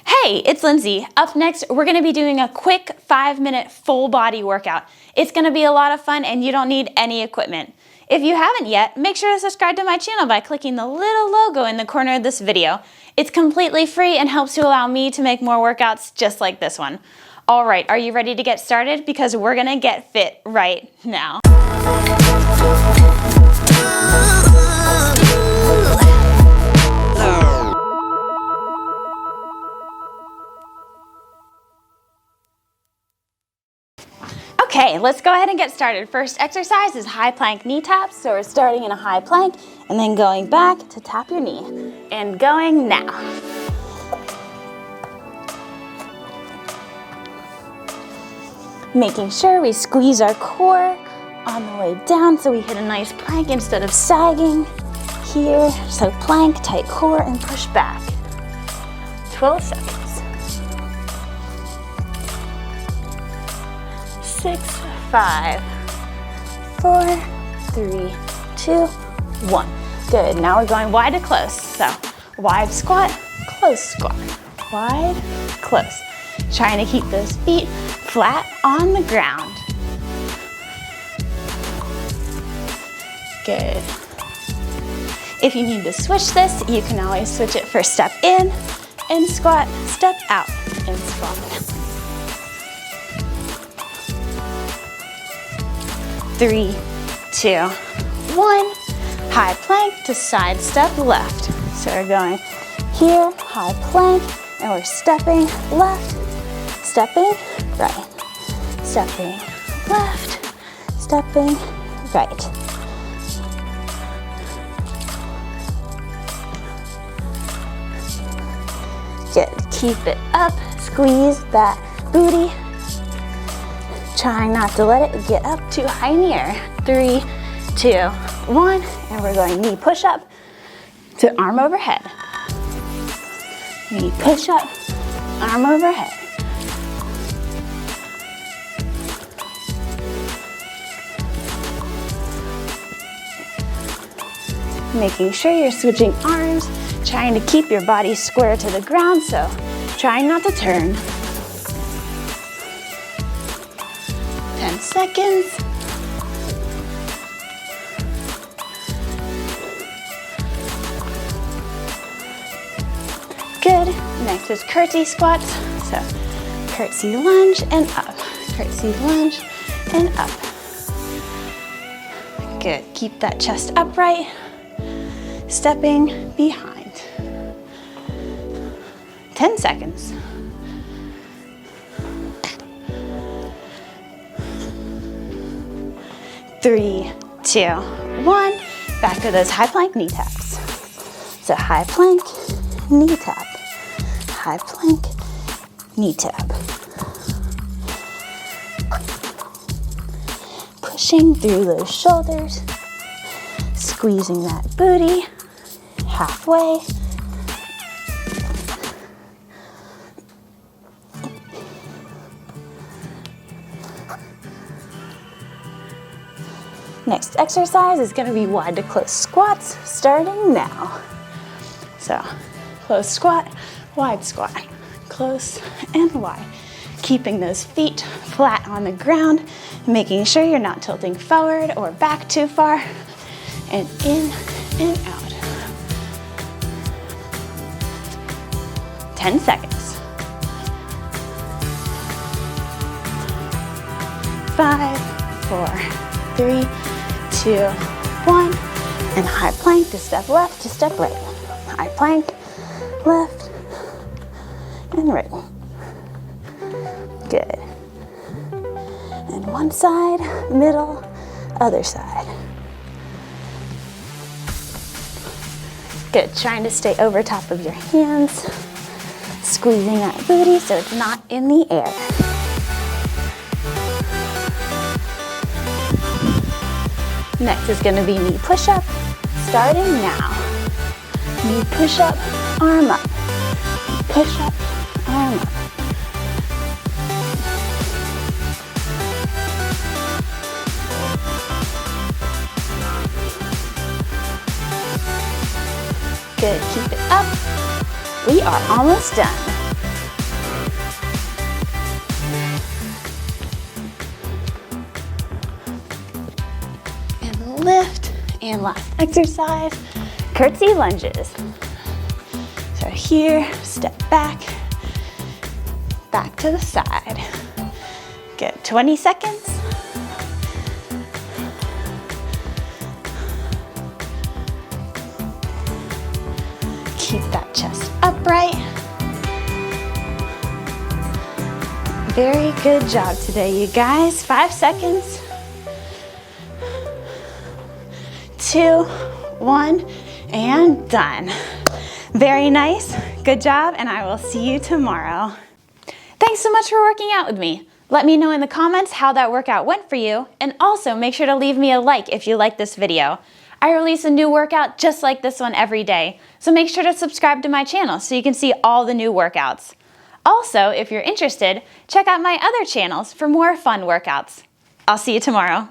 Hey, it's Lindsay. Up next, we're gonna be doing a quick 5-minute full body workout. It's gonna be a lot of fun and you don't need any equipment. If you haven't yet, make sure to subscribe to my channel by clicking the little logo in the corner of this video. It's completely free and helps to allow me to make more workouts just like this one. All right, are you ready to get started? Because we're gonna get fit right now. Okay, let's go ahead and get started. First exercise is high plank knee taps. So we're starting in a high plank and then going back to tap your knee. And going now. Making sure we squeeze our core on the way down so we hit a nice plank instead of sagging here. So plank, tight core, and push back. 12 seconds. 6, 5, 4, 3, 2, 1. Good, now we're going wide to close. So wide squat, close squat. Wide, close. Trying to keep those feet flat on the ground. Good. If you need to switch this, you can always switch it for step in and squat, step out and squat. 3, 2, 1. High plank to side step left. So we're going here, high plank, and we're stepping left, stepping right, stepping left, stepping right. Good, keep it up, squeeze that booty. Trying not to let it get up too high in the air. 3, 2, 1, and we're going knee push up to arm overhead. Knee push up, arm overhead. Making sure you're switching arms, trying to keep your body square to the ground, so trying not to turn. 10 seconds. Good. Next is curtsy squats. So curtsy lunge and up. Curtsy lunge and up. Good. Keep that chest upright. Stepping behind. 10 seconds. 3, 2, 1. Back to those high plank knee taps. So high plank, knee tap. High plank, knee tap. Pushing through those shoulders. Squeezing that booty. Halfway. Next exercise is going to be wide to close squats, starting now. So, close squat, close and wide. Keeping those feet flat on the ground, making sure you're not tilting forward or back too far, and in and out. 10 seconds. 5, 4, 3, 2, 1, and high plank to step left to step right. High plank, left, and right. Good. And one side, middle, other side. Good, trying to stay over top of your hands, squeezing that booty so it's not in the air. Next is going to be knee push-up, starting now. Knee push-up, arm up. Push-up, arm up. Good, keep it up. We are almost done. And last exercise, curtsy lunges. So here, step back, back to the side. Good, 20 seconds. Keep that chest upright. Very good job today, you guys. 5 seconds. 2, 1, and done. Very nice. Good job, and I will see you tomorrow. Thanks so much for working out with me. Let me know in the comments how that workout went for you, and also make sure to leave me a like if you like this video. I release a new workout just like this one every day, so make sure to subscribe to my channel so you can see all the new workouts. Also, if you're interested, check out my other channels for more fun workouts. I'll see you tomorrow.